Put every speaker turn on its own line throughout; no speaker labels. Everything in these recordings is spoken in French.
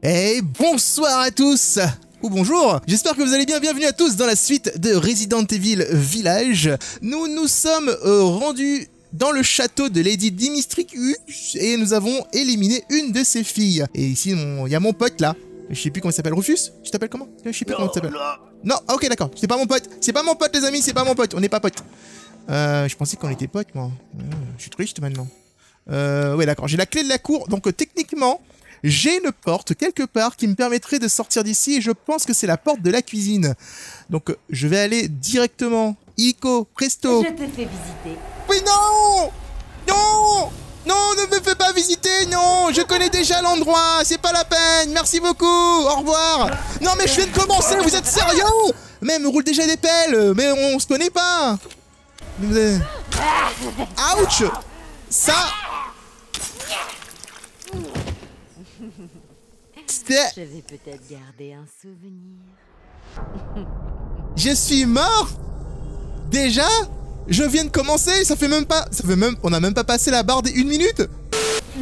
Et bonsoir à tous, ou bonjour, j'espère que vous allez bien, bienvenue à tous dans la suite de Resident Evil Village. Nous nous sommes rendus dans le château de Lady Dimitrescu et nous avons éliminé une de ses filles. Et ici, il y a mon pote là, je sais plus comment il s'appelle, Rufus? Tu t'appelles comment? Je sais plus comment tu t'appelles. Non, ok d'accord, c'est pas mon pote, les amis, c'est pas mon pote, on n'est pas potes. Je pensais qu'on était potes moi, je suis triste maintenant. Ouais d'accord, j'ai la clé de la cour, donc techniquement... j'ai une porte quelque part qui me permettrait de sortir d'ici et je pense que c'est la porte de la cuisine. Donc je vais aller directement. Illico, presto.
Je te fais visiter.
Oui non! Non! Non, ne me fais pas visiter, non! Je connais déjà l'endroit, c'est pas la peine, merci beaucoup, au revoir! Non mais je viens de commencer, vous êtes sérieux? Mais me roule déjà des pelles, mais on se connaît pas! Ouch! Ça...
Je vais peut-être garder un souvenir.
Je suis mort? Déjà? Je viens de commencer, on a même pas passé la barre des 1 minute?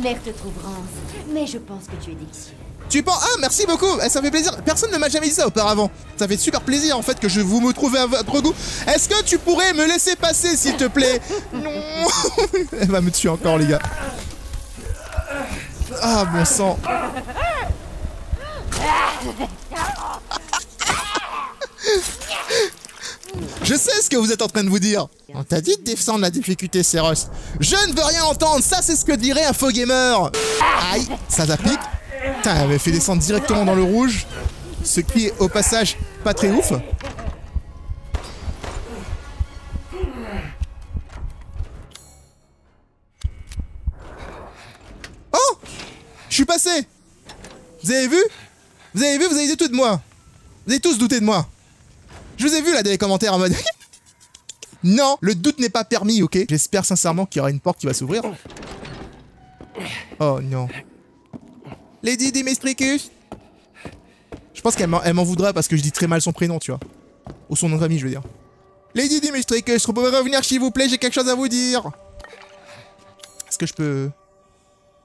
Mère te trouve rance, mais je pense que tu es délicieux.
Tu penses? Ah, merci beaucoup, ça fait plaisir. Personne ne m'a jamais dit ça auparavant. Ça fait super plaisir en fait que vous me trouvez à votre goût. Est-ce que tu pourrais me laisser passer s'il te plaît? Non. Elle va me tuer encore les gars. Ah bon sang. Je sais ce que vous êtes en train de vous dire. On t'a dit de descendre la difficulté, Céros. Je ne veux rien entendre, ça c'est ce que dirait un faux gamer. Aïe, ça pique. Putain, elle m'avait fait descendre directement dans le rouge. Ce qui est au passage pas très ouf. Oh! Je suis passé. Vous avez vu? Vous avez douté de moi. Vous avez tous douté de moi. Je vous ai vu là dans les commentaires en mode... Non, le doute n'est pas permis, ok? J'espère sincèrement qu'il y aura une porte qui va s'ouvrir. Oh non. Lady Dimitrescu. Je pense qu'elle m'en voudra parce que je dis très mal son prénom, tu vois. Ou son nom de famille, je veux dire. Lady Dimitrescu, je pourrais revenir s'il vous plaît, j'ai quelque chose à vous dire. Est-ce que je peux...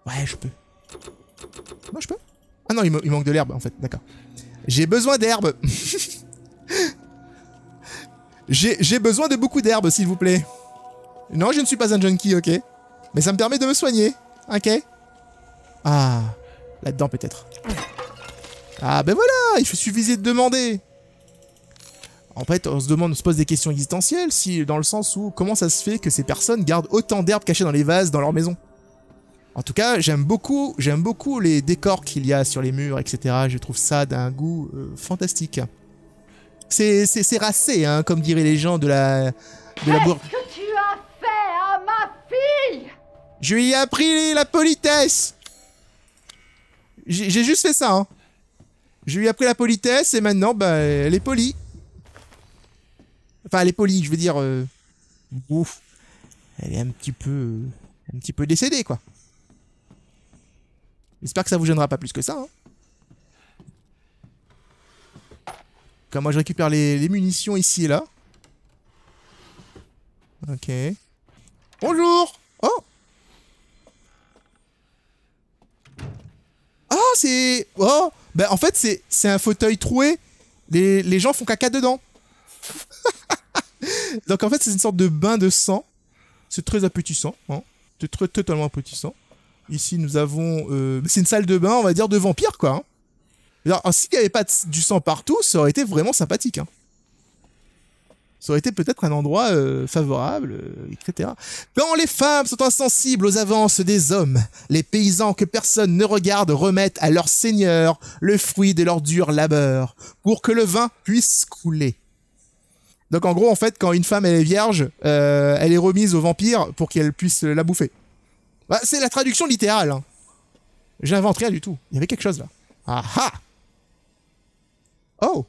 Ouais, je peux. Non, je peux? Ah non, il manque de l'herbe, en fait, d'accord. J'ai besoin d'herbe. J'ai besoin de beaucoup d'herbe, s'il vous plaît. Non, je ne suis pas un junkie, ok. Mais ça me permet de me soigner, ok. Ah, là-dedans peut-être. Ah, ben voilà, il suffisait de demander. En fait, on se pose des questions existentielles, dans le sens où, comment ça se fait que ces personnes gardent autant d'herbes cachées dans les vases dans leur maison? En tout cas, j'aime beaucoup les décors qu'il y a sur les murs, etc. Je trouve ça d'un goût fantastique. C'est racé, hein, comme diraient les gens de la bourre.
Qu'est-ce que tu as fait à ma fille?
Je lui ai appris la politesse. J'ai juste fait ça, hein. Je lui ai appris la politesse et maintenant, bah, elle est polie. Enfin, elle est polie, je veux dire... ouf. Elle est un petit peu décédée, quoi. J'espère que ça vous gênera pas plus que ça, hein. Comme moi je récupère les munitions ici et là. Ok. Bonjour. Oh. Ah c'est... Oh. Ben en fait c'est un fauteuil troué. Les gens font caca dedans. Donc en fait c'est une sorte de bain de sang. C'est très appétissant, hein. C'est totalement appétissant. Ici nous avons... c'est une salle de bain on va dire de vampire quoi, hein. Alors, s'il n'y avait pas du sang partout, ça aurait été vraiment sympathique, hein. Ça aurait été peut-être un endroit favorable, etc. Quand les femmes sont insensibles aux avances des hommes, les paysans que personne ne regarde remettent à leur seigneur le fruit de leur dur labeur, pour que le vin puisse couler. Donc en gros, en fait, quand une femme elle est vierge, elle est remise au vampire pour qu'elle puisse la bouffer. Bah, c'est la traduction littérale, hein. J'invente rien du tout. Il y avait quelque chose là. Ah ah! Oh!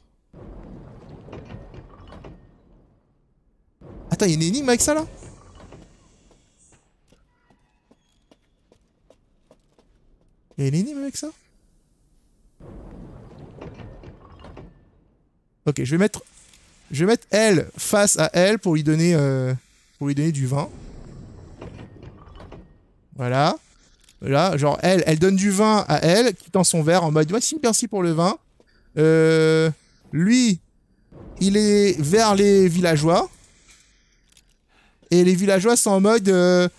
Attends, il y a une énigme avec ça là? Il y a une énigme avec ça? Ok, je vais mettre elle face à elle pour lui donner du vin. Voilà. Là, genre, elle donne du vin à elle, qui tend son verre en mode, voici, merci pour le vin. Lui, il est vers les villageois. Et les villageois sont en mode,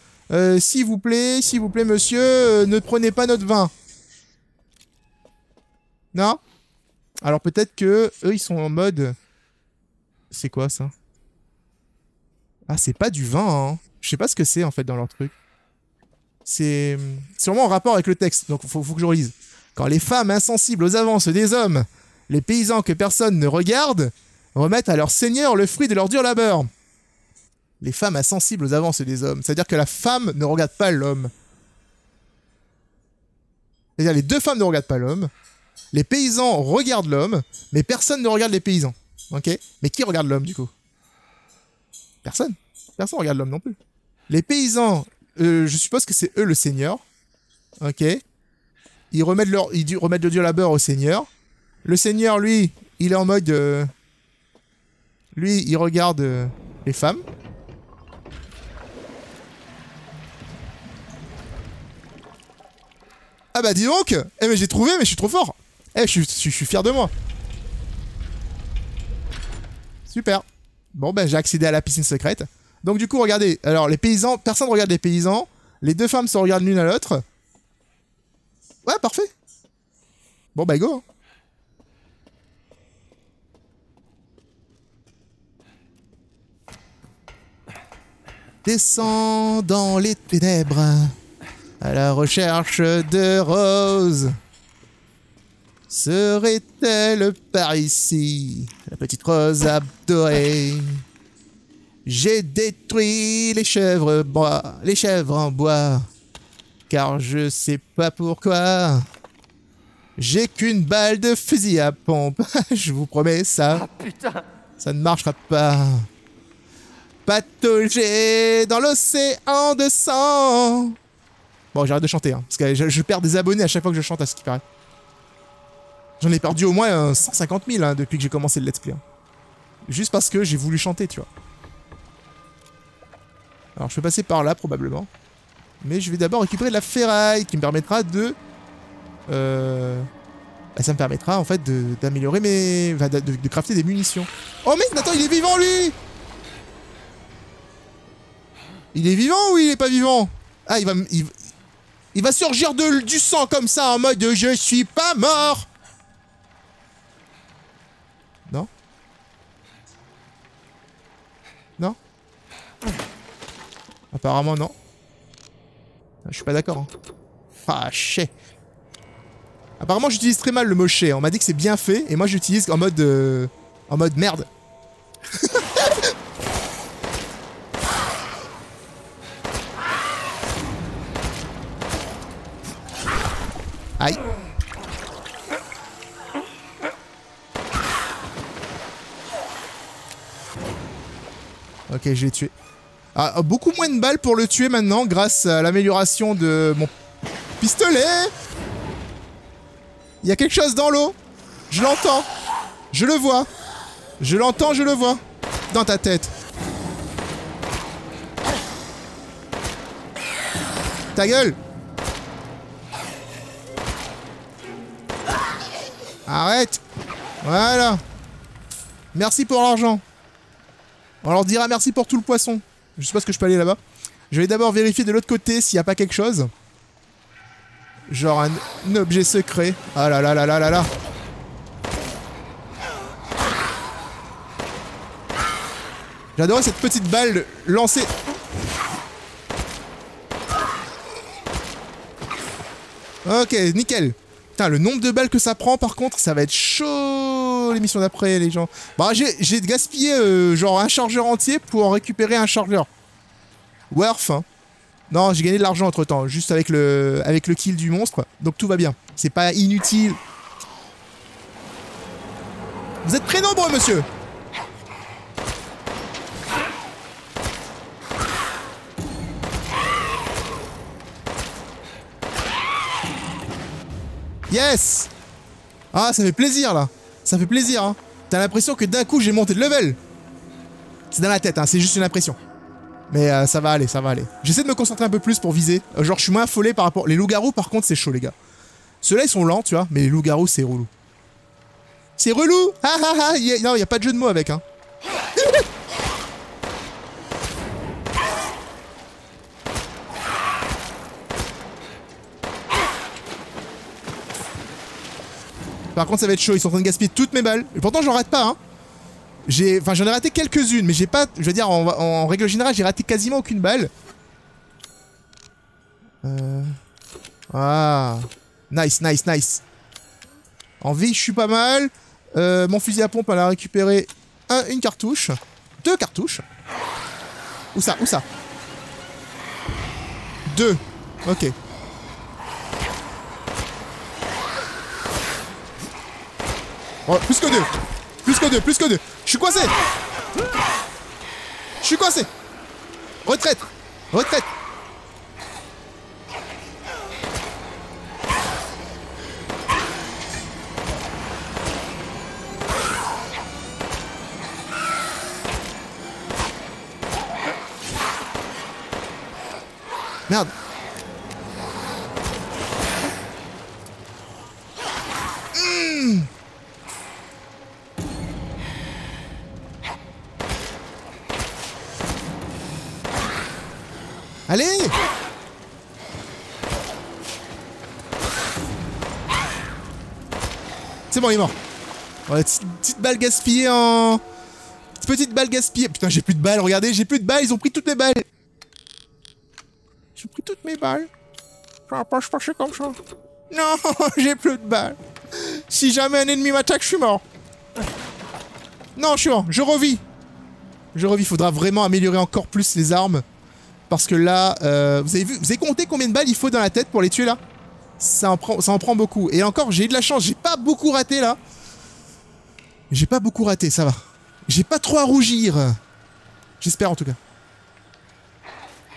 s'il vous plaît, monsieur, ne prenez pas notre vin. Non? Alors peut-être que eux, ils sont en mode... C'est quoi, ça? Ah, c'est pas du vin, hein. Je sais pas ce que c'est, en fait, dans leur truc. C'est vraiment en rapport avec le texte, donc faut que je relise. Quand les femmes insensibles aux avances des hommes, les paysans que personne ne regarde, remettent à leur seigneur le fruit de leur dur labeur. Les femmes insensibles aux avances des hommes. C'est-à-dire que la femme ne regarde pas l'homme. C'est-à-dire les deux femmes ne regardent pas l'homme. Les paysans regardent l'homme, mais personne ne regarde les paysans. Ok? Mais qui regarde l'homme, du coup? Personne. Personne ne regarde l'homme non plus. Les paysans, je suppose que c'est eux le seigneur. Ok? Ils remettent le dur labeur au seigneur. Le seigneur, lui, il est en mode... lui, il regarde les femmes. Ah bah dis donc! Eh mais j'ai trouvé, mais je suis trop fort! Eh, je suis fier de moi. Super. Bon bah j'ai accédé à la piscine secrète. Donc du coup, regardez. Alors les paysans, personne ne regarde les paysans. Les deux femmes se regardent l'une à l'autre. Ouais, parfait. Bon bah go. Descends dans les ténèbres à la recherche de Rose. Serait-elle par ici, la petite Rose adorée? J'ai détruit les chèvres en bois, car je sais pas pourquoi. J'ai qu'une balle de fusil à pompe, je vous promets ça.
Ah putain!
Ça ne marchera pas. Patauger dans l'océan de sang. Bon, j'arrête de chanter, hein, parce que je perds des abonnés à chaque fois que je chante, à ce qui paraît. J'en ai perdu au moins 150 000 hein, depuis que j'ai commencé le let's play. Hein. Juste parce que j'ai voulu chanter, tu vois. Alors, je vais passer par là, probablement. Mais je vais d'abord récupérer de la ferraille, qui me permettra de... ça me permettra, en fait, d'améliorer mes... Enfin, de crafter des munitions. Oh, mais attends, il est vivant, lui! Il est vivant ou il est pas vivant? Ah, il va surgir du sang comme ça, en mode « Je suis pas mort !» Non? Non? Apparemment, non. Je suis pas d'accord. Hein. Ah, chais. Apparemment, j'utilise très mal le mot chais. On m'a dit que c'est bien fait, et moi, j'utilise en mode merde. Aïe. Ok, je l'ai tué. Ah, beaucoup moins de balles pour le tuer maintenant grâce à l'amélioration de mon pistolet. Il y a quelque chose dans l'eau. Je l'entends. Je le vois. Je l'entends, je le vois. Dans ta tête. Ta gueule. Arrête. Voilà. Merci pour l'argent. On leur dira merci pour tout le poisson. Je sais pas ce que je peux aller là-bas. Je vais d'abord vérifier de l'autre côté s'il n'y a pas quelque chose. Genre un objet secret. Ah là là là là là là. J'adorais cette petite balle lancée. Ok, nickel. Putain, le nombre de balles que ça prend, par contre, ça va être chaud l'émission d'après, les gens. Bah, j'ai gaspillé genre un chargeur entier pour en récupérer un chargeur. Worth, hein. Non, j'ai gagné de l'argent entre-temps, juste avec le kill du monstre. Donc tout va bien. C'est pas inutile. Vous êtes très nombreux, monsieur. Yes! Ah, ça fait plaisir, là. Ça fait plaisir, hein. T'as l'impression que d'un coup, j'ai monté de level. C'est dans la tête, hein. C'est juste une impression. Mais ça va aller, ça va aller. J'essaie de me concentrer un peu plus pour viser. Genre, je suis moins affolé par rapport... Les loups-garous, par contre, c'est chaud, les gars. Ceux-là, ils sont lents, tu vois. Mais les loups-garous, c'est relou. C'est relou. Ah ah ah. Non, il n'y a pas de jeu de mots avec, hein. Par contre, ça va être chaud. Ils sont en train de gaspiller toutes mes balles. Et pourtant, j'en rate pas, hein. Enfin, j'en ai raté quelques-unes, mais j'ai pas... Je veux dire, en règle générale, j'ai raté quasiment aucune balle. Ah. Nice, nice, nice. En vie, je suis pas mal. Mon fusil à pompe, elle a récupéré une cartouche. 2 cartouches. Où ça? Où ça? 2. Ok. Oh, plus que 2. Plus que 2, plus que 2. Je suis coincé. Je suis coincé. Retraite. Retraite. Merde. Allez! C'est bon, il est mort. Oh, la petite balle gaspillée en... Petite balle gaspillée. Putain, j'ai plus de balles, regardez, j'ai plus de balles, ils ont pris toutes mes balles. J'ai pris toutes mes balles. Ça va pas se passer comme ça. Non, j'ai plus de balles. Si jamais un ennemi m'attaque, je suis mort. Non, je suis mort, je revis. Je revis, faudra vraiment améliorer encore plus les armes. Parce que là, vous avez compté combien de balles il faut dans la tête pour les tuer là? Ça en prend beaucoup. Et encore, j'ai eu de la chance, j'ai pas beaucoup raté là. J'ai pas beaucoup raté, ça va. J'ai pas trop à rougir. J'espère en tout cas.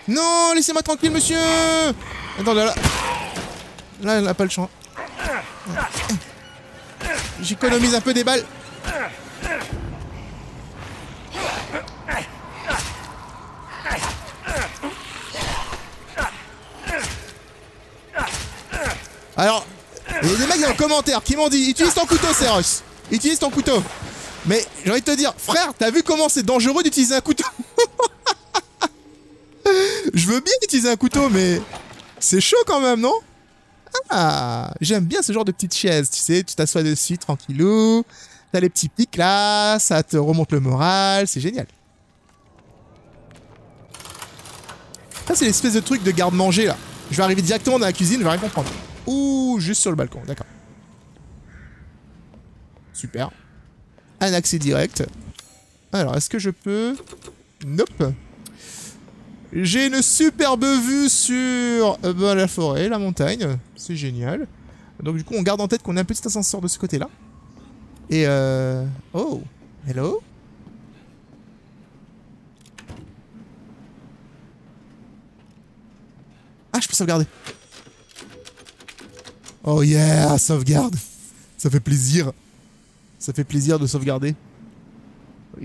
Non, laissez-moi tranquille, monsieur. Attends, là, elle n'a pas le choix. J'économise un peu des balles. Alors, il y a des mecs dans le commentaire qui m'ont dit utilise ton couteau, Céros. Utilise ton couteau. Mais j'ai envie de te dire, frère, t'as vu comment c'est dangereux d'utiliser un couteau? Je veux bien utiliser un couteau, mais c'est chaud quand même, non? Ah, j'aime bien ce genre de petite chaise, tu sais, tu t'assois dessus tranquillou, t'as les petits pics là, ça te remonte le moral, c'est génial. Ça, c'est l'espèce de truc de garde-manger là. Je vais arriver directement dans la cuisine, je vais rien comprendre. Ouh, juste sur le balcon, d'accord. Super. Un accès direct. Alors, est-ce que je peux... Nope. J'ai une superbe vue sur la forêt, la montagne. C'est génial. Donc du coup, on garde en tête qu'on a un petit ascenseur de ce côté-là. Et oh, hello. Ah, je peux sauvegarder. Oh yeah, sauvegarde. Ça fait plaisir. Ça fait plaisir de sauvegarder.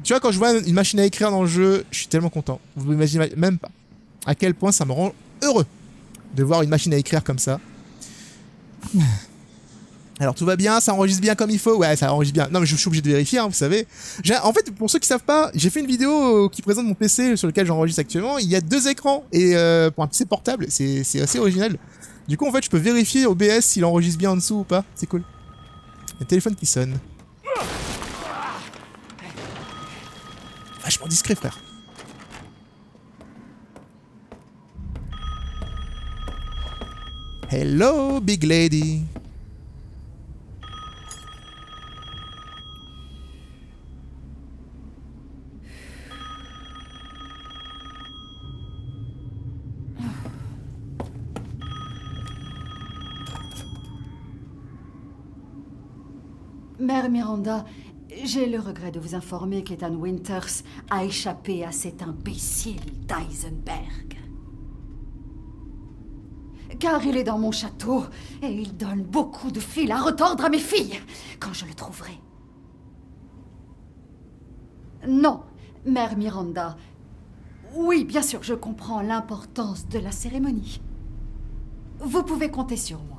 Tu vois, quand je vois une machine à écrire dans le jeu, je suis tellement content. Vous imaginez même pas à quel point ça me rend heureux de voir une machine à écrire comme ça. Alors tout va bien, ça enregistre bien comme il faut. Ouais, ça enregistre bien. Non mais je suis obligé de vérifier, hein, vous savez. En fait, pour ceux qui savent pas, j'ai fait une vidéo qui présente mon PC sur lequel j'enregistre actuellement. Il y a 2 écrans et pour un PC portable, c'est assez original. Du coup, en fait, je peux vérifier OBS s'il enregistre bien en dessous ou pas. C'est cool. Il y a un téléphone qui sonne. Vachement discret, frère. Hello, big lady.
Mère Miranda, j'ai le regret de vous informer qu'Ethan Winters a échappé à cet imbécile d'Eisenberg. Car il est dans mon château et il donne beaucoup de fil à retordre à mes filles quand je le trouverai. Non, Mère Miranda, Oui, bien sûr, je comprends l'importance de la cérémonie. Vous pouvez compter sur moi.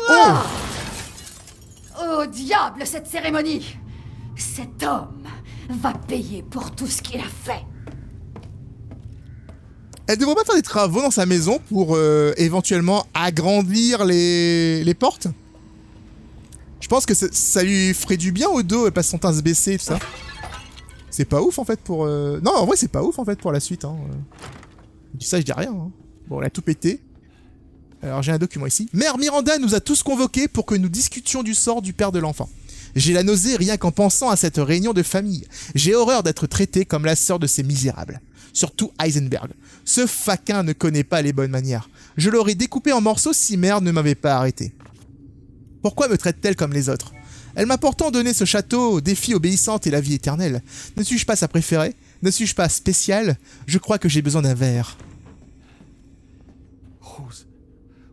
Ah! Oh diable, cette cérémonie! Cet homme va payer pour tout ce qu'il a fait.
Elle devrait pas faire des travaux dans sa maison pour éventuellement agrandir les portes? Je pense que ça lui ferait du bien au dos, elle passe son temps à se baisser et tout ça. C'est pas ouf en fait pour... Non, en vrai c'est pas ouf en fait pour la suite. Hein. Je dis ça, je dis rien. Hein. Bon, elle a tout pété. Alors j'ai un document ici. Mère Miranda nous a tous convoqués pour que nous discutions du sort du père de l'enfant. J'ai la nausée rien qu'en pensant à cette réunion de famille. J'ai horreur d'être traité comme la sœur de ces misérables. Surtout Heisenberg. Ce faquin ne connaît pas les bonnes manières. Je l'aurais découpé en morceaux si mère ne m'avait pas arrêté. Pourquoi me traite-t-elle comme les autres? Elle m'a pourtant donné ce château, des filles obéissantes et la vie éternelle. Ne suis-je pas sa préférée? Ne suis-je pas spéciale? Je crois que j'ai besoin d'un verre.
Rose,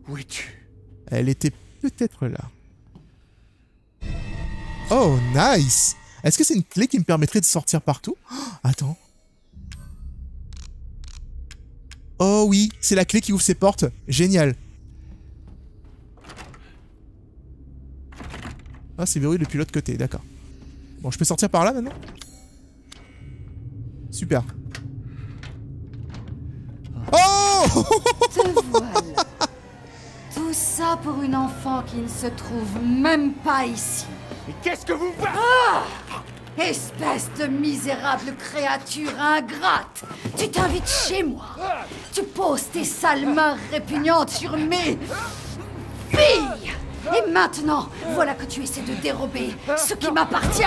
où es-tu?
Elle était peut-être là. Oh, nice! Est-ce que c'est une clé qui me permettrait de sortir partout? Oh, attends. Oh oui, c'est la clé qui ouvre ses portes. Génial. Ah, c'est verrouillé depuis l'autre côté, d'accord. Bon, je peux sortir par là maintenant? Super. Oh!
Te voilà. Tout ça pour une enfant qui ne se trouve même pas ici.
Mais qu'est-ce que vous faites?
Ah! Espèce de misérable créature ingrate! Tu t'invites chez moi. Tu poses tes sales mains répugnantes sur mes filles. Et maintenant, voilà que tu essaies de dérober ce qui m'appartient.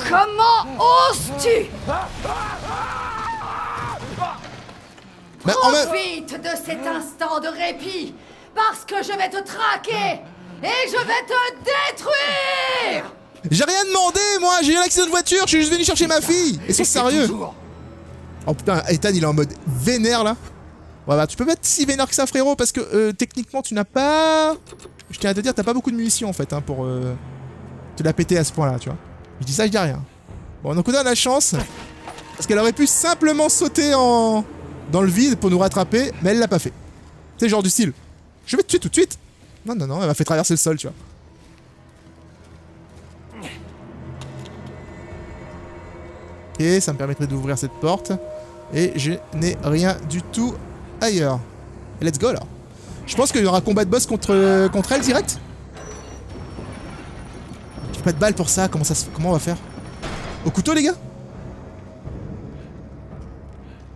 Comment oses-tu? Profite de cet instant de répit, parce que je vais te traquer et je vais te détruire!
J'ai rien demandé, moi! J'ai eu un accident de voiture, je suis juste venu chercher ma fille! Et c'est sérieux! Oh putain, Ethan il est en mode vénère là. Ouais bah tu peux pas être si vénère que ça frérot, parce que techniquement tu n'as pas... Je tiens à te dire, t'as pas beaucoup de munitions en fait hein, pour te la péter à ce point là, tu vois. Je dis ça, je dis rien. Bon donc on a la chance, parce qu'elle aurait pu simplement sauter dans le vide pour nous rattraper, mais elle l'a pas fait. C'est genre du style, je vais te tuer tout de suite. Non non non, elle m'a fait traverser le sol, tu vois. Ok, ça me permettrait d'ouvrir cette porte. Et je n'ai rien du tout ailleurs. Let's go alors. Je pense qu'il y aura un combat de boss contre elle direct. J'ai pas de balles pour ça, comment on va faire? Au couteau les gars?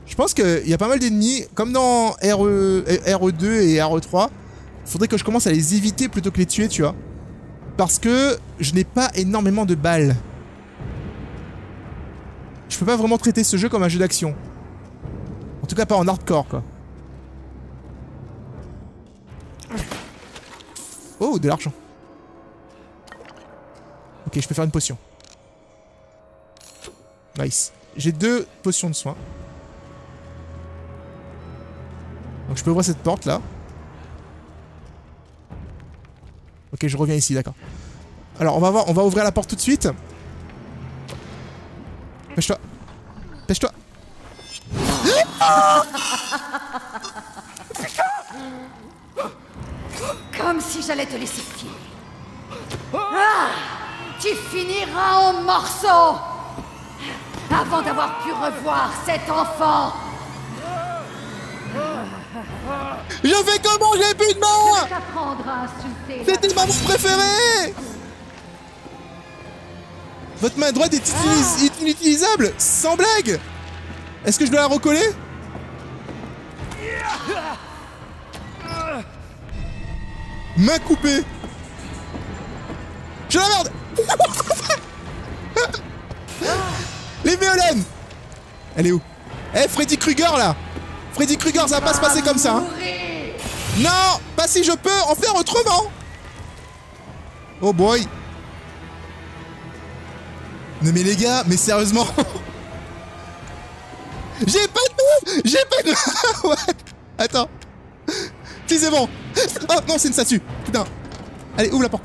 Je pense qu'il y a pas mal d'ennemis, comme dans RE2 et RE3. Faudrait que je commence à les éviter plutôt que les tuer, tu vois. Parce que je n'ai pas énormément de balles. Je peux pas vraiment traiter ce jeu comme un jeu d'action. En tout cas pas en hardcore quoi. Oh, de l'argent. Ok, je peux faire une potion. Nice. J'ai 2 potions de soins. Donc je peux ouvrir cette porte là. Ok, je reviens ici, d'accord. Alors on va voir, on va ouvrir la porte tout de suite. Pêche-toi. Pêche-toi.
Comme si j'allais te laisser filer. Ah! Tu finiras en morceaux avant d'avoir pu revoir cet enfant.
Je fais comment? J'ai plus de main!
T'apprendre à insulter.
C'était ma main préférée! Votre main droite est inutilisable! Sans blague! Est-ce que je dois la recoller? Main coupée! Je la merde! Les violons! Elle est où? Eh, Freddy Krueger là! Freddy Krueger, ça va pas se passer comme ça! Hein. Non! Pas si je peux en faire autrement! Oh boy! Non mais les gars, mais sérieusement! J'ai pas de main! J'ai pas de main! Ouais. Attends! Si c'est bon! Oh non, c'est une statue! Putain! Allez, ouvre la porte!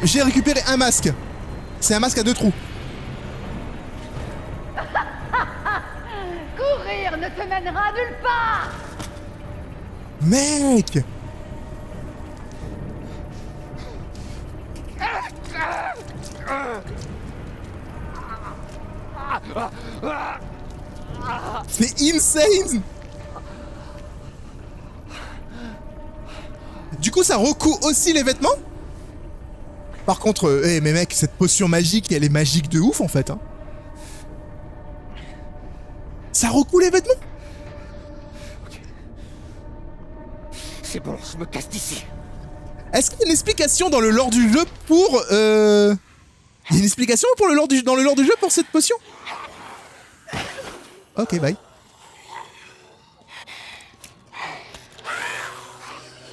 J'ai récupéré un masque! C'est un masque à 2 trous.
Courir ne te mènera nulle part.
Mec! C'est insane! Du coup, ça recoue aussi les vêtements? Par contre, mais mec, cette potion magique, elle est magique de ouf en fait. Hein. Ça recoue les vêtements?
C'est bon, je me casse d'ici.
Est-ce qu'il y a une explication dans le lore du jeu pour... Il y a une explication pour dans le lore du jeu pour cette potion? Ok, bye.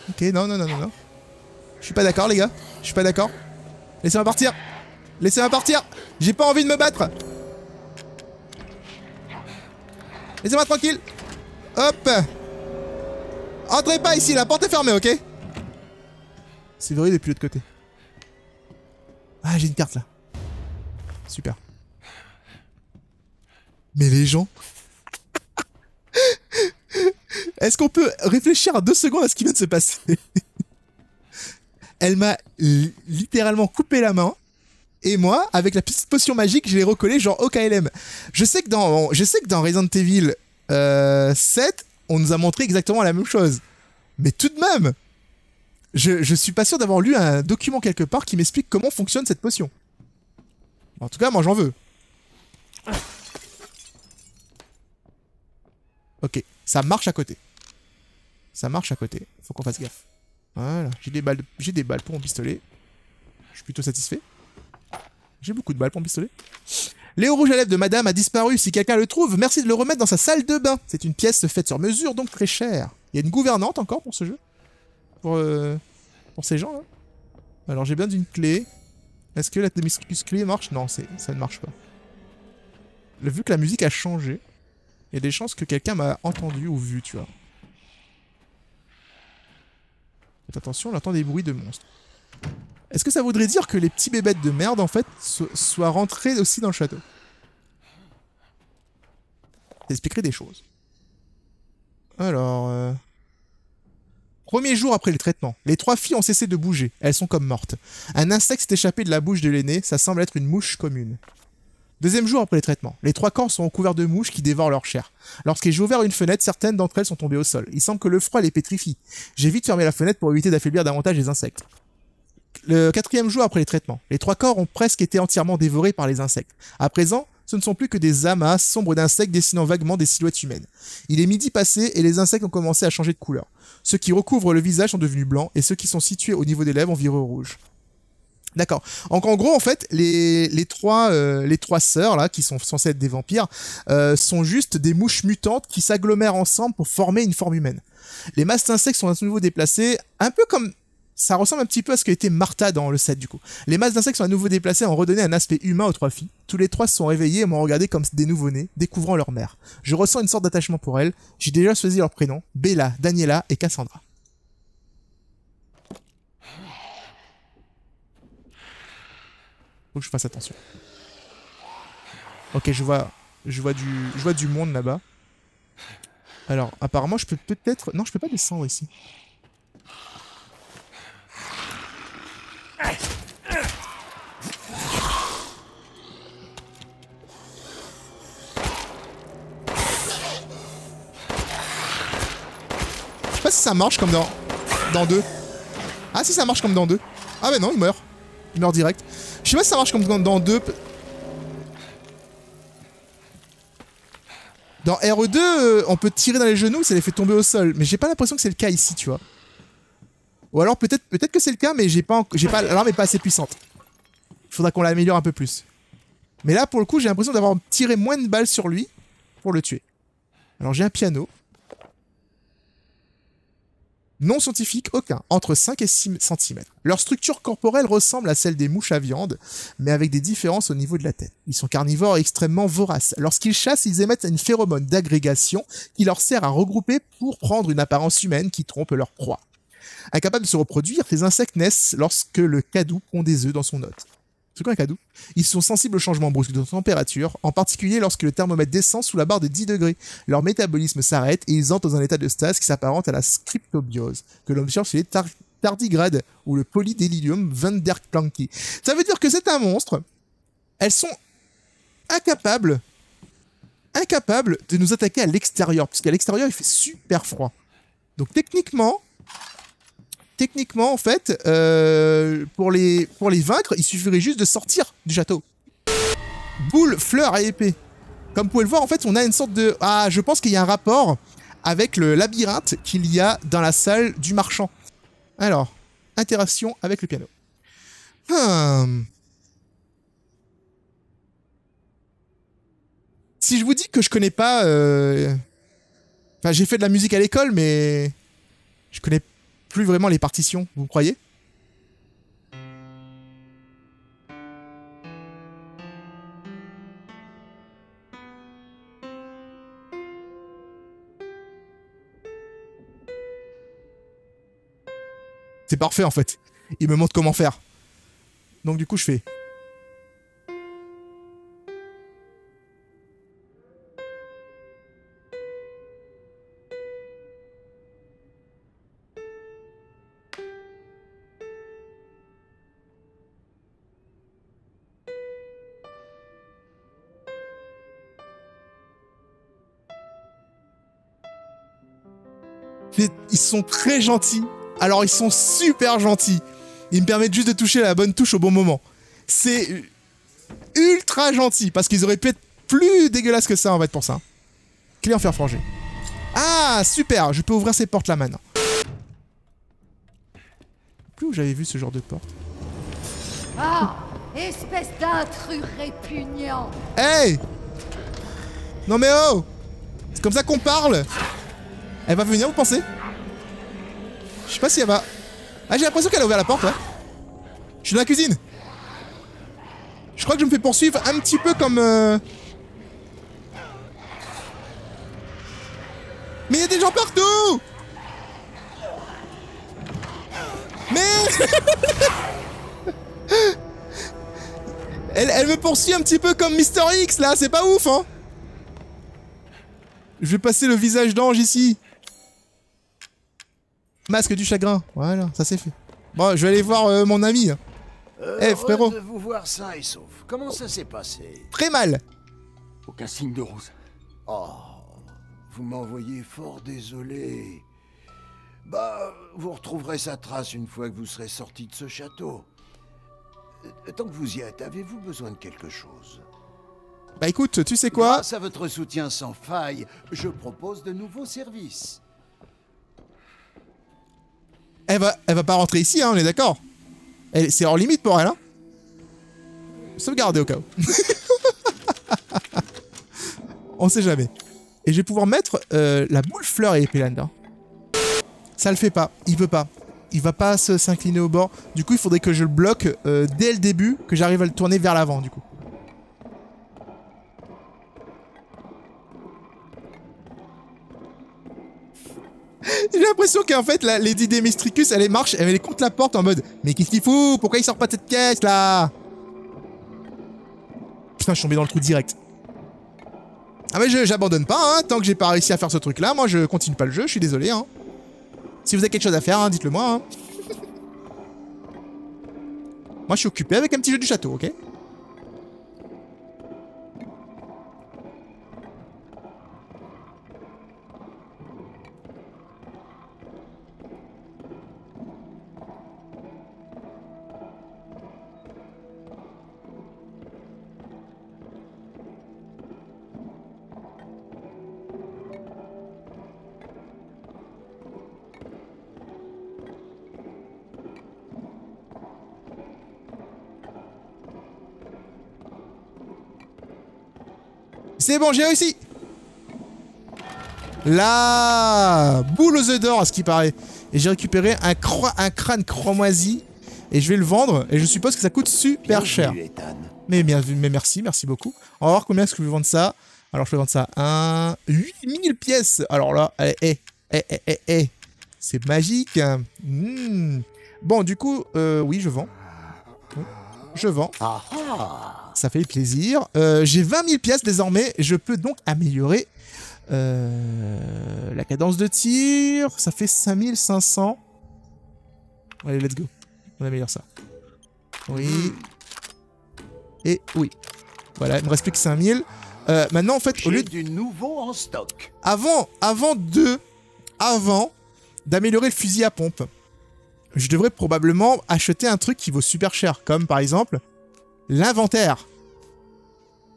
Ok, non. Je suis pas d'accord, les gars. Je suis pas d'accord. Laissez-moi partir. Laissez-moi partir. J'ai pas envie de me battre. Laissez-moi tranquille. Hop. Entrez pas ici, la porte est fermée, ok? C'est verrouillé depuis l'autre côté. Ah, j'ai une carte là. Super. Mais les gens... Est-ce qu'on peut réfléchir à 2 secondes à ce qui vient de se passer? Elle m'a littéralement coupé la main. Et moi, avec la petite potion magique, je l'ai recollée genre au KLM. Je sais que dans Resident Evil 7, on nous a montré exactement la même chose. Mais tout de même, je suis pas sûr d'avoir lu un document quelque part qui m'explique comment fonctionne cette potion. En tout cas, moi j'en veux. Ok, ça marche à côté. Ça marche à côté. Faut qu'on fasse gaffe. Voilà, j'ai des balles pour mon pistolet. Je suis plutôt satisfait. J'ai beaucoup de balles pour mon pistolet. Léo rouge à lèvres de madame a disparu. Si quelqu'un le trouve, merci de le remettre dans sa salle de bain. C'est une pièce faite sur mesure, donc très chère. Il y a une gouvernante encore pour ce jeu. Pour ces gens là. Alors j'ai besoin d'une clé. Est-ce que la clé marche? Non, ça ne marche pas. Vu que la musique a changé, il y a des chances que quelqu'un m'a entendu ou vu, tu vois. Faites attention, on entend des bruits de monstres. Est-ce que ça voudrait dire que les petits bébêtes de merde, en fait, soient rentrés aussi dans le château? Ça expliquerait des choses. Alors... Premier jour après le traitement, les 3 filles ont cessé de bouger. Elles sont comme mortes. Un insecte s'est échappé de la bouche de l'aînée, ça semble être une mouche commune. Deuxième jour après les traitements, les 3 corps sont recouverts de mouches qui dévorent leur chair. Lorsque j'ai ouvert une fenêtre, certaines d'entre elles sont tombées au sol. Il semble que le froid les pétrifie. J'ai vite fermé la fenêtre pour éviter d'affaiblir davantage les insectes. Le 4e jour après les traitements, les 3 corps ont presque été entièrement dévorés par les insectes. À présent, ce ne sont plus que des amas sombres d'insectes dessinant vaguement des silhouettes humaines. Il est midi passé et les insectes ont commencé à changer de couleur. Ceux qui recouvrent le visage sont devenus blancs et ceux qui sont situés au niveau des lèvres ont viré rouge. D'accord. Donc en gros, en fait, les trois sœurs là, qui sont censées être des vampires, sont juste des mouches mutantes qui s'agglomèrent ensemble pour former une forme humaine. Les masses d'insectes sont à nouveau déplacées, un peu comme... Ça ressemble un petit peu à ce qu'était Martha dans le 7 du coup. Les masses d'insectes sont à nouveau déplacées et ont redonné un aspect humain aux 3 filles. Tous les 3 se sont réveillés et m'ont regardé comme des nouveau-nés, découvrant leur mère. Je ressens une sorte d'attachement pour elles. J'ai déjà choisi leurs prénoms, Bella, Daniela et Cassandra. Faut que je fasse attention. Ok, je vois du monde là-bas. Alors, apparemment, je peux peut-être... Non, je peux pas descendre ici. Je sais pas si ça marche comme dans 2. Ah si, ça marche comme dans 2. Ah mais non, il meurt. Il meurt direct. Je sais pas si ça marche comme dans 2. Dans RE2, on peut tirer dans les genoux, ça les fait tomber au sol. Mais j'ai pas l'impression que c'est le cas ici, tu vois. Ou alors peut-être que c'est le cas, mais l'arme est pas assez puissante. Il faudra qu'on l'améliore un peu plus. Mais là, pour le coup, j'ai l'impression d'avoir tiré moins de balles sur lui pour le tuer. Alors j'ai un piano. Non scientifique, aucun. Entre 5 et 6 cm. Leur structure corporelle ressemble à celle des mouches à viande, mais avec des différences au niveau de la tête. Ils sont carnivores et extrêmement voraces. Lorsqu'ils chassent, ils émettent une phéromone d'agrégation qui leur sert à regrouper pour prendre une apparence humaine qui trompe leur proie. Incapables de se reproduire, ces insectes naissent lorsque le cadou pond des œufs dans son hôte. C'est quoi un cadeau? Ils sont sensibles aux changements brusques de température, en particulier lorsque le thermomètre descend sous la barre de 10 degrés. Leur métabolisme s'arrête et ils entrent dans un état de stase qui s'apparente à la scriptobiose, que l'on observe chez les tardigrades ou le Polydélirium vanderplanki. Ça veut dire que c'est un monstre. Elles sont incapables de nous attaquer à l'extérieur, puisqu'à l'extérieur il fait super froid. Donc techniquement en fait, pour les vaincre, il suffirait juste de sortir du château. Boule, fleur et épée. Comme vous pouvez le voir, en fait, on a une sorte de... Ah, je pense qu'il y a un rapport avec le labyrinthe qu'il y a dans la salle du marchand. Alors, interaction avec le piano. Si je vous dis que je connais pas... Enfin, j'ai fait de la musique à l'école, mais... Je connais plus vraiment les partitions, vous croyez? C'est parfait en fait. Il me montre comment faire. Donc du coup je fais... Ils sont très gentils. Alors ils sont super gentils. Ils me permettent juste de toucher la bonne touche au bon moment. C'est ultra gentil. Parce qu'ils auraient pu être plus dégueulasses que ça en fait pour ça. Clé en fer forgé. Ah super. Je peux ouvrir ces portes là maintenant. Plus où j'avais vu ce genre de porte.
Ah, espèce d'intrus répugnant.
Hey. Non mais oh. C'est comme ça qu'on parle. Elle va venir, vous pensez? Je sais pas si elle va... Ah, j'ai l'impression qu'elle a ouvert la porte, ouais. Je suis dans la cuisine. Je crois que je me fais poursuivre un petit peu comme... Mais il y a des gens partout. Mais... elle me poursuit un petit peu comme Mister X, là. C'est pas ouf, hein. Je vais passer le visage d'ange ici. Masque du chagrin. Voilà, ça c'est fait. Bon, je vais aller voir mon ami. Eh, frérot.
De vous voir sain et sauf. Comment ça s'est passé?
Très mal.
Aucun signe de Rose.
Oh, vous m'envoyez fort désolé. Bah, vous retrouverez sa trace une fois que vous serez sorti de ce château. Tant que vous y êtes, avez-vous besoin de quelque chose?
Bah écoute, tu sais quoi?
Grâce à votre soutien sans faille, je propose de nouveaux services.
Elle va pas rentrer ici, hein, on est d'accord? C'est hors limite pour elle, hein? Sauvegarder au cas où. On sait jamais. Et je vais pouvoir mettre la boule fleur et épée là-dedans. Ça le fait pas, il veut pas. Il va pas s'incliner au bord. Du coup, il faudrait que je le bloque dès le début, que j'arrive à le tourner vers l'avant, du coup. J'ai l'impression qu'en fait, la Lady Demestricus, elle marche, elle est contre la porte en mode « Mais qu'est-ce qu'il fout? Pourquoi il sort pas de cette caisse, là ?» Putain, je suis tombé dans le trou direct. Ah mais j'abandonne pas, hein, tant que j'ai pas réussi à faire ce truc-là, moi je continue pas le jeu, je suis désolé, hein. Si vous avez quelque chose à faire, hein, dites-le moi, hein. Moi je suis occupé avec un petit jeu du château, ok? C'est bon, j'ai réussi. Là, boule aux œufs d'or, à ce qui paraît. Et j'ai récupéré un crâne cramoisi. Et je vais le vendre. Et je suppose que ça coûte super cher. Mais merci beaucoup. On va voir combien est-ce que je vais vendre ça. Alors, je vais vendre ça à 8000 pièces. Alors là, c'est magique. Bon, du coup, oui, je vends. je vends.
Ah ah.
Ça fait plaisir. J'ai 20 000 pièces désormais. Je peux donc améliorer la cadence de tir. Ça fait 5500. Allez, let's go. On améliore ça. Oui. Et oui. Voilà, il me reste plus que 5000. Maintenant, en fait, au lieu
J'ai du nouveau en stock.
avant d'améliorer le fusil à pompe, je devrais probablement acheter un truc qui vaut super cher, comme par exemple l'inventaire.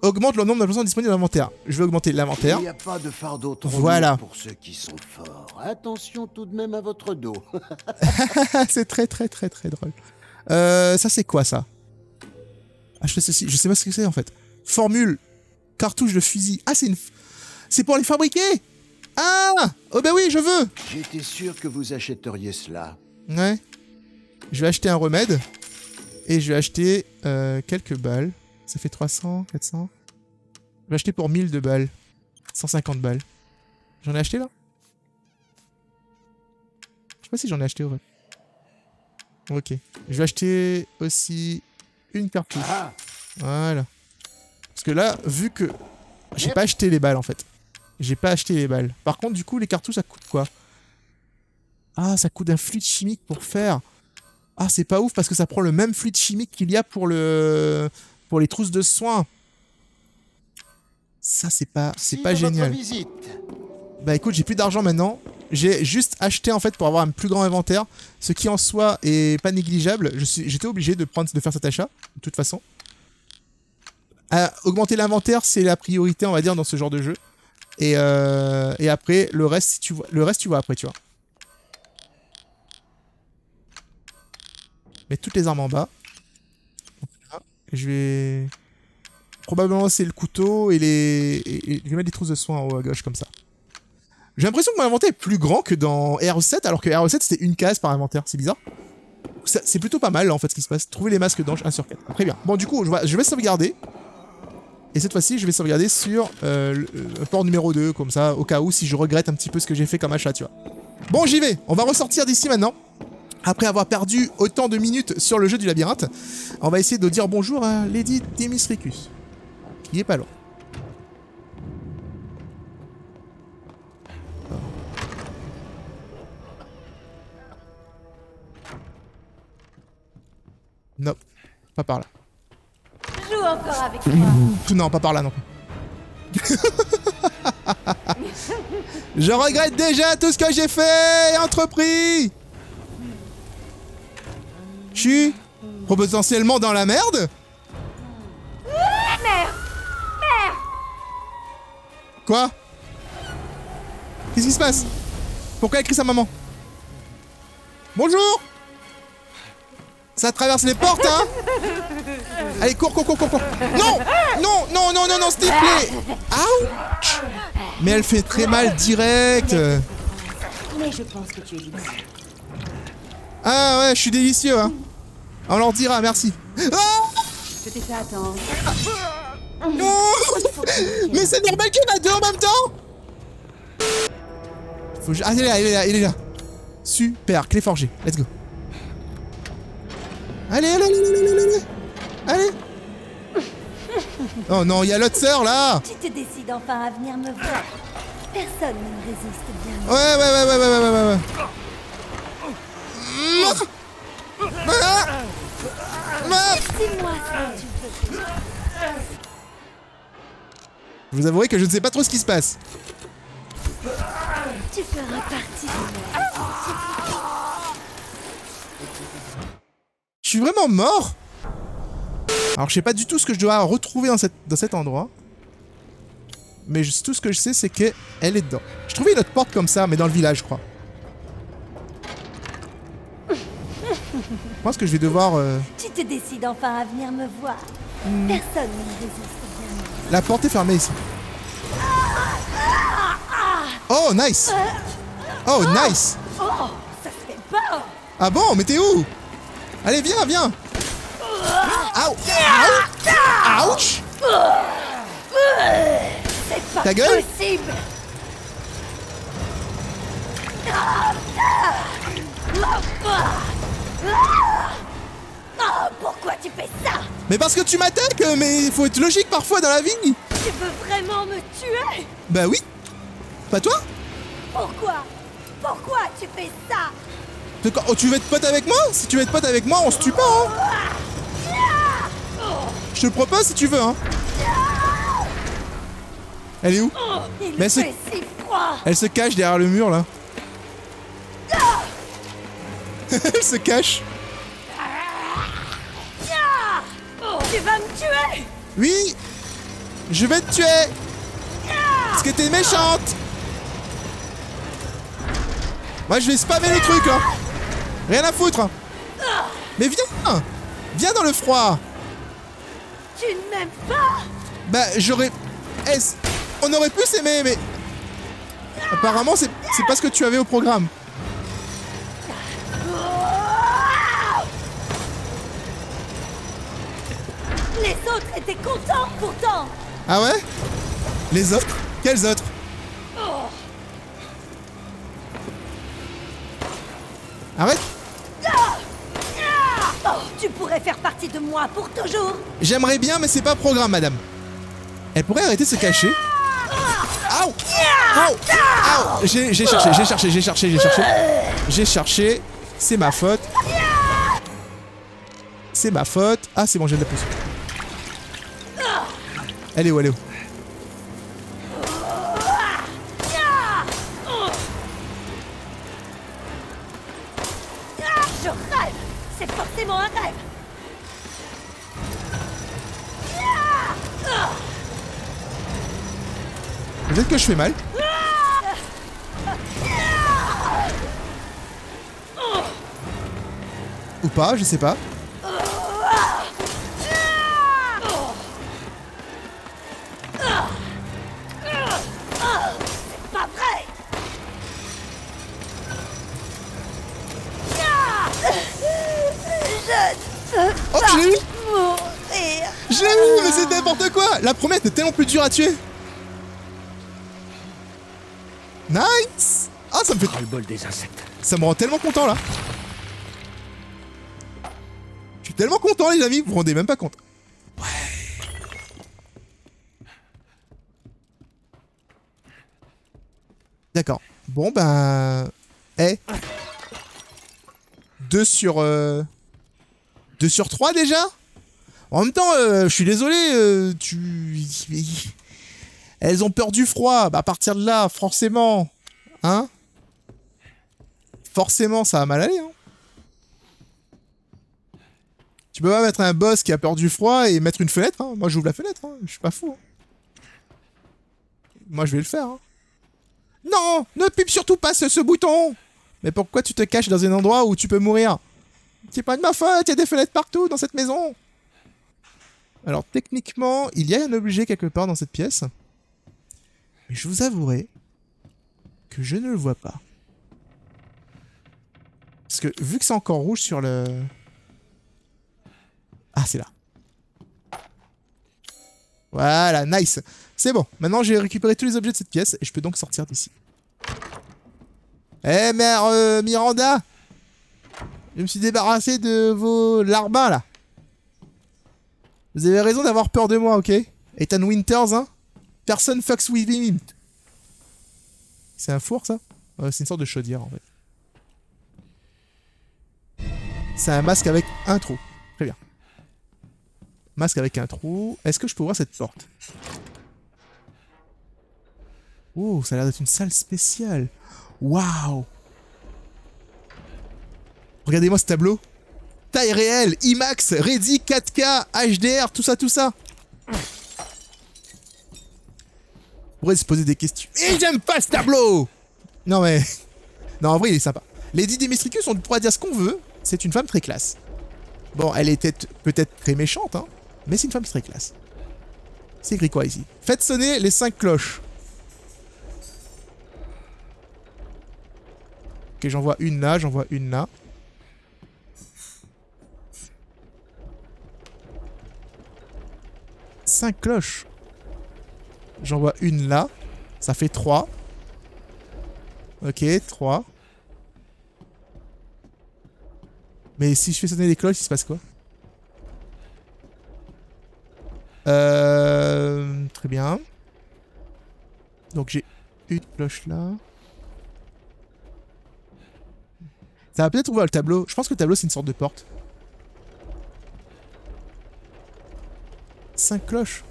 Augmente le nombre d'impressions disponibles dans l'inventaire. Je vais augmenter l'inventaire.
Il n'y a pas de fardeau trop
Voilà.
lourd pour ceux qui sont forts. Attention tout de même à votre dos.
C'est très drôle. Ça c'est quoi ça? Acheter ceci, je sais pas ce que c'est en fait. Formule, cartouche de fusil. Ah c'est pour les fabriquer. Ah, oh bah oui, je veux.
J'étais sûr que vous achèteriez cela.
Ouais. Je vais acheter un remède. Et je vais acheter quelques balles. Ça fait 300, 400. Je vais acheter pour 1000 de balles. 150 balles. J'en ai acheté là? Je sais pas si j'en ai acheté au vrai. Ok. Je vais acheter aussi une cartouche.
Ah,
Voilà. Parce que là, vu que j'ai pas acheté les balles en fait. J'ai pas acheté les balles. Par contre, du coup, les cartouches, ça coûte quoi? Ah, ça coûte un fluide chimique pour faire. Ah, c'est pas ouf parce que ça prend le même fluide chimique qu'il y a pour les trousses de soins. Ça, c'est pas génial.
Visite.
Bah écoute, j'ai plus d'argent maintenant. J'ai juste acheté en fait pour avoir un plus grand inventaire, ce qui en soi est pas négligeable. J'étais obligé de faire cet achat de toute façon. Augmenter l'inventaire, c'est la priorité, on va dire, dans ce genre de jeu. Et après, le reste, si tu vois après, tu vois. Mettre toutes les armes en bas. Je vais probablement c'est le couteau et je vais mettre des trousses de soins en haut à gauche comme ça. J'ai l'impression que mon inventaire est plus grand que dans RE7, alors que RE7 c'était une case par inventaire, c'est bizarre. C'est plutôt pas mal là, en fait ce qui se passe. Trouver les masques d'ange 1 sur 4. Très bien. Bon du coup je vais sauvegarder. Et cette fois-ci je vais sauvegarder sur le port numéro 2, comme ça, au cas où si je regrette un petit peu ce que j'ai fait comme achat, tu vois. Bon j'y vais, on va ressortir d'ici maintenant. Après avoir perdu autant de minutes sur le jeu du labyrinthe, on va essayer de dire bonjour à Lady Demisricus, qui est pas loin. Non, pas par là.
Joue encore avec moi.
Non, pas par là non plus. Je regrette déjà tout ce que j'ai fait et entrepris. Je suis potentiellement dans la merde.
Merde.
Quoi? Qu'est-ce qui se passe? Pourquoi elle crie sa maman? Bonjour. Ça traverse les portes, hein? Allez, cours. Non! Non, s'il te plaît! Ouch! Mais elle fait très mal direct.
Mais je pense que tu es délicieux.
Ah ouais, je suis délicieux, hein. On leur dira, merci. Ah!
Je t'ai fait attendre.
Non! Mais c'est normal qu'il y en a deux en même temps? Ah, il est là. Super, clé forgée. Let's go. Allez. Oh non, il y a l'autre sœur là.
Tu te décides enfin à venir me voir. Personne ne me résiste bien.
Ouais.
Dis-moi ce que tu veux.
Je vous avouerai que je ne sais pas trop ce qui se passe.
Tu feras partie de moi.
Je suis vraiment mort. Alors je sais pas du tout ce que je dois retrouver dans cet endroit. Mais tout ce que je sais c'est qu'elle est dedans. Je trouvais une autre porte comme ça mais dans le village je crois. Je pense que je vais devoir...
Tu te décides enfin à venir me voir. Personne ne me résiste bien.
La porte est fermée ici. Oh nice. Oh nice.
Oh, ça se fait pas.
Ah bon, mais t'es où? Allez, viens. Ouch.
C'est pas
Ta gueule?
possible. Pourquoi tu fais ça?
Mais parce que tu m'attaques, mais il faut être logique parfois dans la vie.
Tu veux vraiment me tuer?
Bah oui. Pas toi?
Pourquoi? Pourquoi tu fais ça?
Oh, tu veux être pote avec moi? Si tu veux être pote avec moi, on se tue pas, hein. Je te le propose si tu veux, hein. Elle est où?
Il
Mais
fait si froid.
Elle se cache derrière le mur, là. Elle se cache.
Tu vas me tuer?
Oui. Je vais te tuer. Parce que t'es méchante. Moi, je vais spammer le truc, là. Rien à foutre. Mais viens. Viens dans le froid.
Tu ne m'aimes pas?
Bah, j'aurais... On aurait pu s'aimer, mais... Apparemment, c'est pas ce que tu avais au programme.
Les autres étaient contents pourtant.
Ah ouais? Les autres? Quels autres? Arrête!
Oh, tu pourrais faire partie de moi pour toujours.
J'aimerais bien, mais c'est pas programme, madame. Elle pourrait arrêter de se cacher. Aouh! Aouh! Aouh! J'ai cherché. C'est ma faute. C'est ma faute. Ah, c'est bon, j'ai de la pousse. Elle est où? Elle est où?
Je rêve. C'est forcément un rêve.
Peut-être que je fais mal. Ou pas, je sais pas.
Pas vrai.
Oh, je l'ai eu!
Mourir.
Je l'ai eu, mais c'est n'importe quoi! La première était tellement plus dure à tuer! Nice! Ah, ça me fait...
Le bol des insectes.
Ça me rend tellement content, là! Je suis tellement content, les amis, vous vous rendez même pas compte. Ouais. D'accord. Bon, ben... 2 sur 3 déjà? En même temps, je suis désolé, elles ont peur du froid, bah à partir de là, forcément, hein? Forcément, ça va mal aller, hein? Tu peux pas mettre un boss qui a peur du froid et mettre une fenêtre, hein? Moi, j'ouvre la fenêtre, hein? Je suis pas fou, hein? Moi, je vais le faire, hein? Non! Ne pipe surtout pas ce bouton! Mais pourquoi tu te caches dans un endroit où tu peux mourir? C'est pas de ma faute, il y a des fenêtres partout dans cette maison! Alors, techniquement, il y a un objet quelque part dans cette pièce. Mais je vous avouerai que je ne le vois pas. Parce que, vu que c'est encore rouge sur le... Ah, c'est là. Voilà, nice. C'est bon. Maintenant, j'ai récupéré tous les objets de cette pièce et je peux donc sortir d'ici. Eh, mère Miranda! Je me suis débarrassé de vos larbins, là. Vous avez raison d'avoir peur de moi, ok? Ethan Winters, hein? Personne fucks with him. C'est un four, ça? C'est une sorte de chaudière, en fait. C'est un masque avec un trou. Très bien. Masque avec un trou. Est-ce que je peux ouvrir cette porte? Oh, ça a l'air d'être une salle spéciale. Waouh! Regardez-moi ce tableau. Taille réelle, IMAX, Ready, 4K, HDR, tout ça, tout ça. On pourrait se poser des questions. Et j'aime pas ce tableau! Non mais... Non, en vrai, il est sympa. Lady Dimitrescu, on pourra dire ce qu'on veut. C'est une femme très classe. Bon, elle était peut-être très méchante, hein. Mais c'est une femme très classe. C'est écrit quoi ici? Faites sonner les 5 cloches. Ok, j'en vois une là, j'en vois une là. Cinq cloches. J'en vois une là. Ça fait 3. Ok, 3. Mais si je fais sonner les cloches, il se passe quoi? Une cloche là. Ça va peut-être ouvrir le tableau. Je pense que le tableau, c'est une sorte de porte. 5 cloches.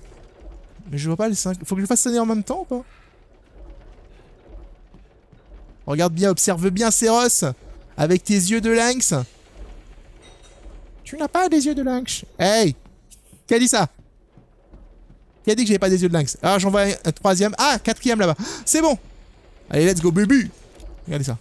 Mais je vois pas les 5. Faut que je fasse sonner en même temps ou pas? Regarde bien, observe bien, Céros. Avec tes yeux de lynx. Tu n'as pas des yeux de lynx. Hey! Qui a dit ça? Qui a dit que j'avais pas des yeux de lynx? Alors j'en vois un troisième. Ah, quatrième là-bas. C'est bon! Allez, let's go, baby! Regardez ça.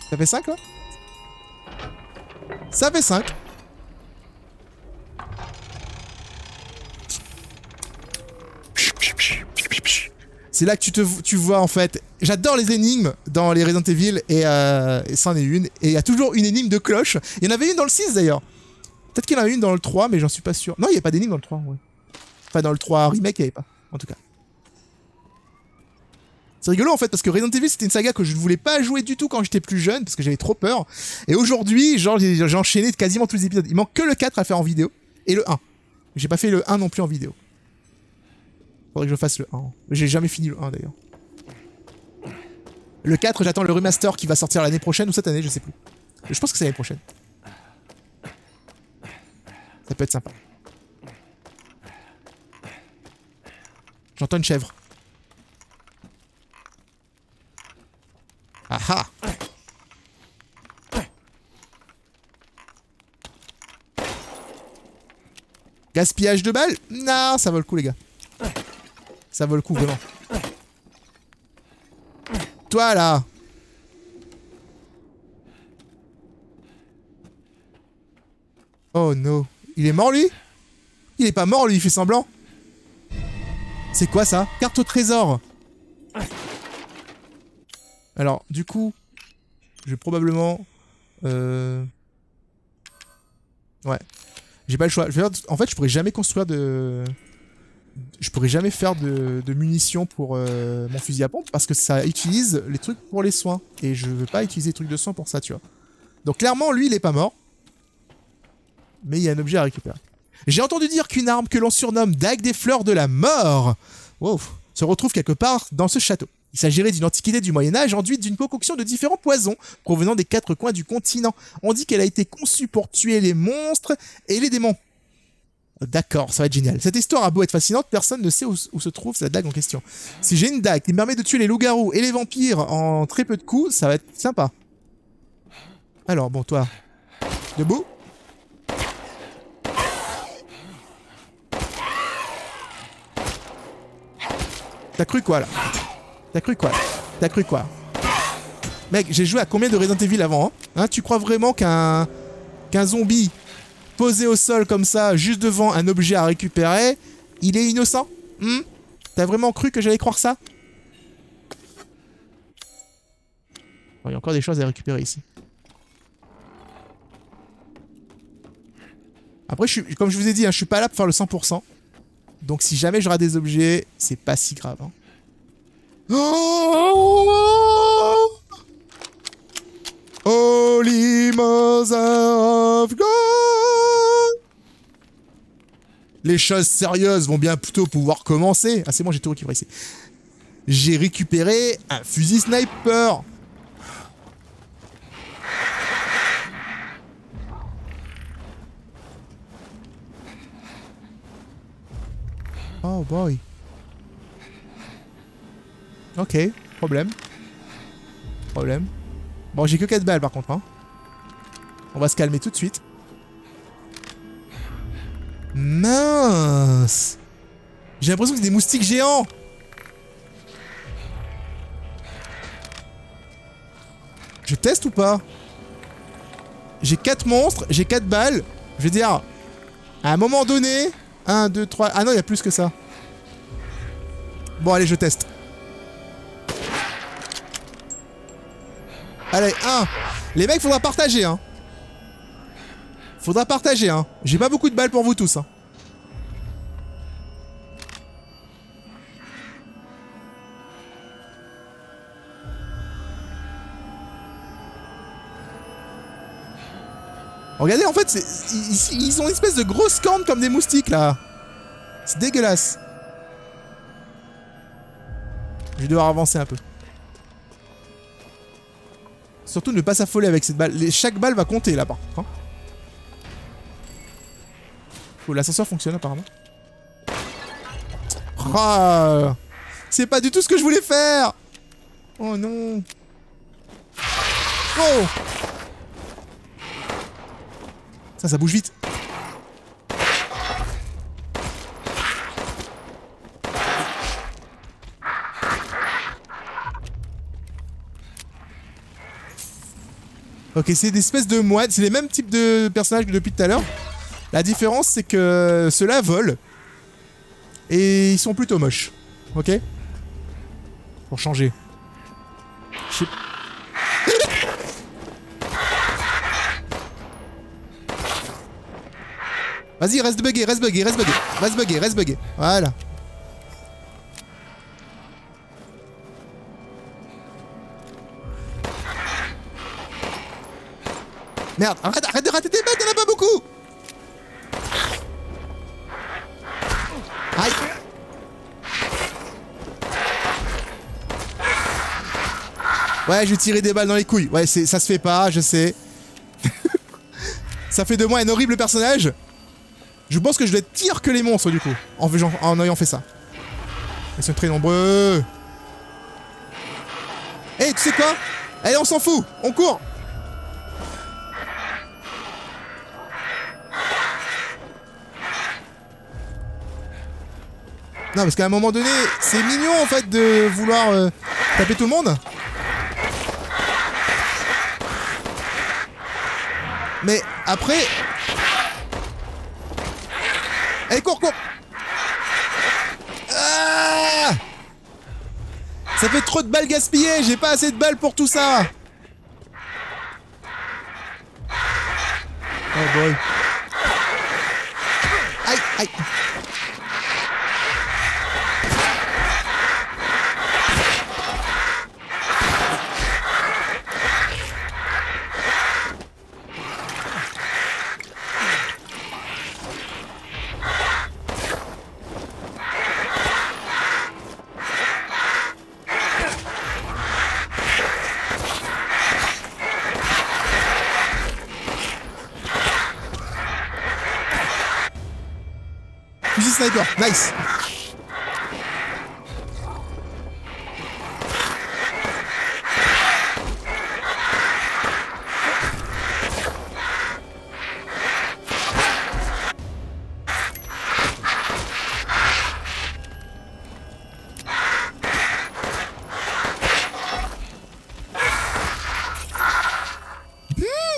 Ça fait 5 là? Ça fait 5. C'est là que tu vois en fait. J'adore les énigmes dans les Resident Evil et c'en est une. Et il y a toujours une énigme de cloche. Il y en avait une dans le 6 d'ailleurs. Peut-être qu'il y en a une dans le 3 mais j'en suis pas sûr. Non, il n'y a pas d'énigme dans le 3. Ouais. Enfin dans le 3 remake il n'y avait pas. En tout cas. C'est rigolo en fait parce que Resident Evil c'était une saga que je ne voulais pas jouer du tout quand j'étais plus jeune parce que j'avais trop peur. Et aujourd'hui, genre j'ai enchaîné quasiment tous les épisodes. Il manque que le 4 à faire en vidéo et le 1. J'ai pas fait le 1 non plus en vidéo. Faudrait que je fasse le 1. J'ai jamais fini le 1 d'ailleurs. Le 4, j'attends le remaster qui va sortir l'année prochaine ou cette année, je sais plus. Je pense que c'est l'année prochaine. Ça peut être sympa. J'entends une chèvre. Ah ah! Gaspillage de balles? Non, ça vaut le coup, les gars. Ça vaut le coup, vraiment. Toi, là! Oh non. Il est mort, lui? Il est pas mort, lui, il fait semblant. C'est quoi, ça? Carte au trésor. Alors, du coup, je vais probablement... Ouais. J'ai pas le choix. En fait, je pourrais jamais construire de... Je pourrais jamais faire de munitions pour mon fusil à pompe parce que ça utilise les trucs pour les soins. Et je veux pas utiliser les trucs de soins pour ça, tu vois. Donc clairement, lui, il est pas mort. Mais il y a un objet à récupérer. J'ai entendu dire qu'une arme que l'on surnomme dague des fleurs de la mort wow, se retrouve quelque part dans ce château. Il s'agirait d'une antiquité du Moyen-Âge enduite d'une concoction de différents poisons provenant des 4 coins du continent. On dit qu'elle a été conçue pour tuer les monstres et les démons. D'accord, ça va être génial. Cette histoire a beau être fascinante, personne ne sait où se trouve cette dague en question. Si j'ai une dague qui me permet de tuer les loups-garous et les vampires en très peu de coups, ça va être sympa. Alors, bon, toi, debout. T'as cru quoi, là? T'as cru quoi? T'as cru quoi? Mec, j'ai joué à combien de Resident Evil avant, hein? Tu crois vraiment qu'un zombie posé au sol comme ça, juste devant un objet à récupérer, il est innocent? T'as vraiment cru que j'allais croire ça? Oh, il y a encore des choses à récupérer ici. Après, comme je vous ai dit, hein, je suis pas là pour faire le 100%. Donc si jamais j'aurai des objets, c'est pas si grave, hein. Oh! Holy Mother of God! Les choses sérieuses vont bien plutôt pouvoir commencer. Ah c'est bon, j'ai tout récupéré ici. J'ai récupéré un fusil sniper. Oh boy. Ok, problème. Bon, j'ai que 4 balles par contre, hein. On va se calmer tout de suite. Mince! J'ai l'impression que c'est des moustiques géants! Je teste ou pas? J'ai 4 monstres, j'ai 4 balles. Je veux dire, à un moment donné... 1, 2, 3... Ah non, il y a plus que ça. Bon, allez, je teste. Allez, 1. Les mecs, faudra partager, hein. Faudra partager, hein. J'ai pas beaucoup de balles pour vous tous, hein. Regardez, en fait, ils ont une espèce de grosse corne comme des moustiques, là. C'est dégueulasse. Je vais devoir avancer un peu. Surtout ne pas s'affoler avec cette balle. Chaque balle va compter, là, par contre. Hein. Oh, l'ascenseur fonctionne, apparemment. Oh, c'est pas du tout ce que je voulais faire. Oh, non. Oh. Ça bouge vite. Ok, c'est des espèces de moines. C'est les mêmes types de personnages que depuis tout à l'heure. La différence, c'est que ceux-là volent. Et ils sont plutôt moches. Ok? Pour changer. Vas-y, reste bugué, reste bugué, reste bugué. Reste bugué, reste bugué. Voilà. Merde, arrête de rater tes bêtes, y'en a pas beaucoup. Aïe. Ouais, je vais tirer des balles dans les couilles. Ouais, ça se fait pas, je sais. Ça fait de moi un horrible personnage. Je pense que je dois être pire que les monstres, du coup, en ayant fait ça. Ils sont très nombreux. Eh, hey, tu sais quoi? Allez, on s'en fout, on court. Non, parce qu'à un moment donné, c'est mignon, en fait, de vouloir taper tout le monde. Mais après... Allez, cours, cours. Ah, ça fait trop de balles gaspillées, j'ai pas assez de balles pour tout ça. Oh boy. Aïe, aïe. Fusil sniper, nice.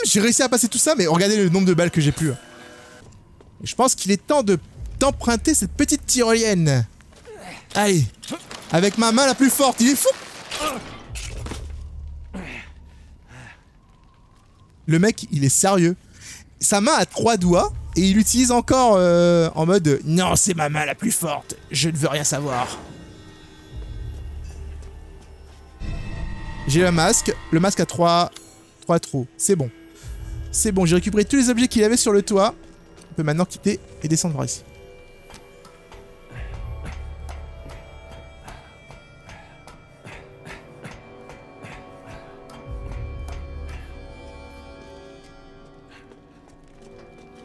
J'ai réussi à passer tout ça, mais regardez le nombre de balles que j'ai plus. Je pense qu'il est temps d'emprunter cette petite tyrolienne. Allez, avec ma main la plus forte, il est fou. Le mec, il est sérieux. Sa main a 3 doigts et il l'utilise encore en mode « Non, c'est ma main la plus forte, je ne veux rien savoir. » J'ai le masque a 3 trous, c'est bon. C'est bon, j'ai récupéré tous les objets qu'il avait sur le toit. On peut maintenant quitter et descendre par ici.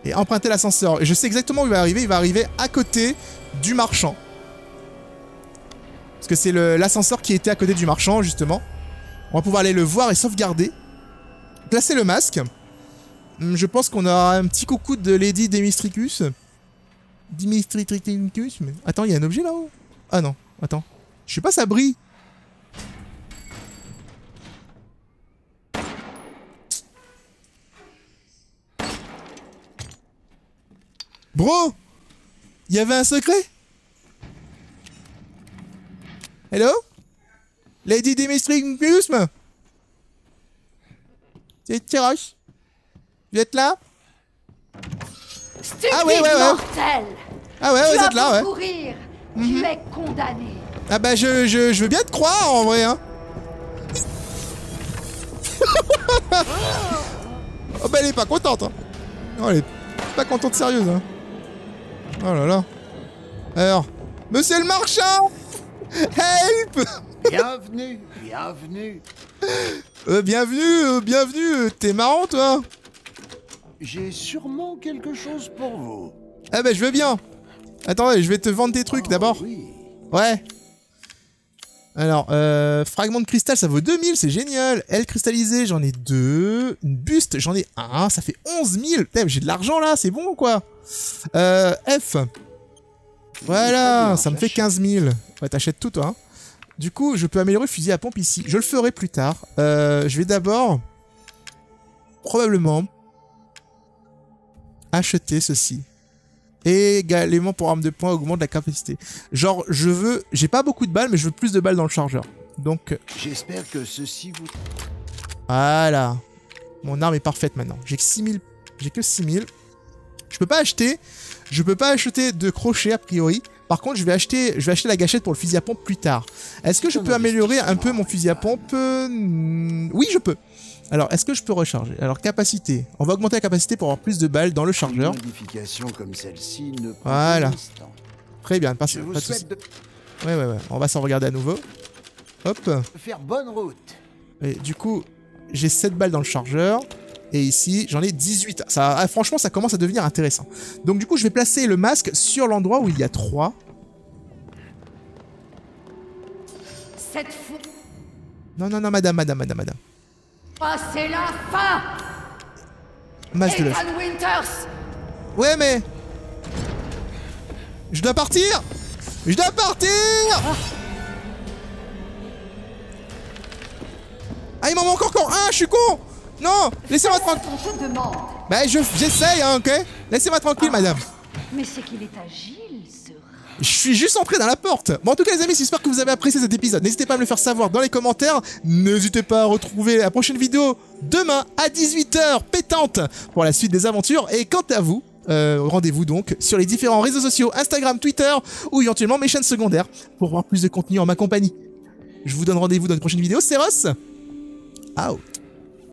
Et emprunter l'ascenseur. Et je sais exactement où il va arriver. Il va arriver à côté du marchand. Parce que c'est l'ascenseur qui était à côté du marchand, justement. On va pouvoir aller le voir et sauvegarder. Placer le masque. Je pense qu'on aura un petit coucou de Lady Demistricus. Dimistricus. Mais... Attends, il y a un objet là-haut. Ah non, attends. Je sais pas, ça brille. Bro, il y avait un secret? Hello? Lady Dimistricus? C'est Tiroche. Vous êtes là?
Stupide
Ah ouais.
mortel.
Ah ouais,
Tu
vous
vas
êtes là, ouais.
courir. Tu es condamné.
Ah bah je veux bien te croire en vrai, hein. Oh bah elle est pas contente, hein. Oh, elle est pas contente sérieuse, hein. Oh là là. Alors, monsieur le marchand, help.
Bienvenue, bienvenue.
Bienvenue, t'es marrant toi.
J'ai sûrement quelque chose pour vous.
Ah bah je veux bien. Attendez, je vais te vendre des trucs
Oh,
d'abord.
Oui.
Ouais. Alors, fragment de cristal, ça vaut 2000, c'est génial. Aile cristallisée, j'en ai 2. Une buste, j'en ai 1, ça fait 11 000. Putain, j'ai de l'argent là, c'est bon ou quoi? F. Voilà, ça me fait 15 000. Ouais, t'achètes tout toi. Hein. Du coup, je peux améliorer le fusil à pompe ici. Je le ferai plus tard. Je vais d'abord, probablement, acheter ceci. Et également pour arme de poing augmente la capacité. Genre, j'ai pas beaucoup de balles, mais je veux plus de balles dans le chargeur. Donc,
J'espère que ceci vous...
voilà. Mon arme est parfaite maintenant. J'ai que 6000. J'ai que 6000. Je peux pas acheter de crochet a priori. Par contre, je vais acheter la gâchette pour le fusil à pompe plus tard. Est-ce que je peux améliorer un peu mon fusil à pompe? Oui, je peux. Alors, est-ce que je peux recharger? Alors, capacité. On va augmenter la capacité pour avoir plus de balles dans le chargeur.
Une modification comme celle-ci ne prend
Voilà.
qu'un instant.
Très bien, pas
Je vous
de soucis.
souhaite de
Ouais. On va s'en regarder à nouveau. Hop.
faire bonne route.
Et du coup, j'ai 7 balles dans le chargeur. Et ici, j'en ai 18. Ça, franchement, ça commence à devenir intéressant. Donc du coup, je vais placer le masque sur l'endroit où il y a 3.
Cette fois,
Non, madame.
c'est la fin.
Masque de l'œuf.
Ethan Winters.
Ouais, mais... Je dois partir. Ah, il m'en manque encore un, je suis con. Non, laissez-moi tranquille.
On te demande.
Bah, j'essaye, hein, ok. Laissez-moi tranquille, madame.
Mais c'est qu'il est agile, ce rat.
Je suis juste entré dans la porte. Bon, en tout cas, les amis, j'espère que vous avez apprécié cet épisode. N'hésitez pas à me le faire savoir dans les commentaires. N'hésitez pas à retrouver la prochaine vidéo demain à 18 h pétante pour la suite des aventures. Et quant à vous, rendez-vous donc sur les différents réseaux sociaux, Instagram, Twitter ou éventuellement mes chaînes secondaires pour voir plus de contenu en ma compagnie. Je vous donne rendez-vous dans une prochaine vidéo. C'est Ross. Out.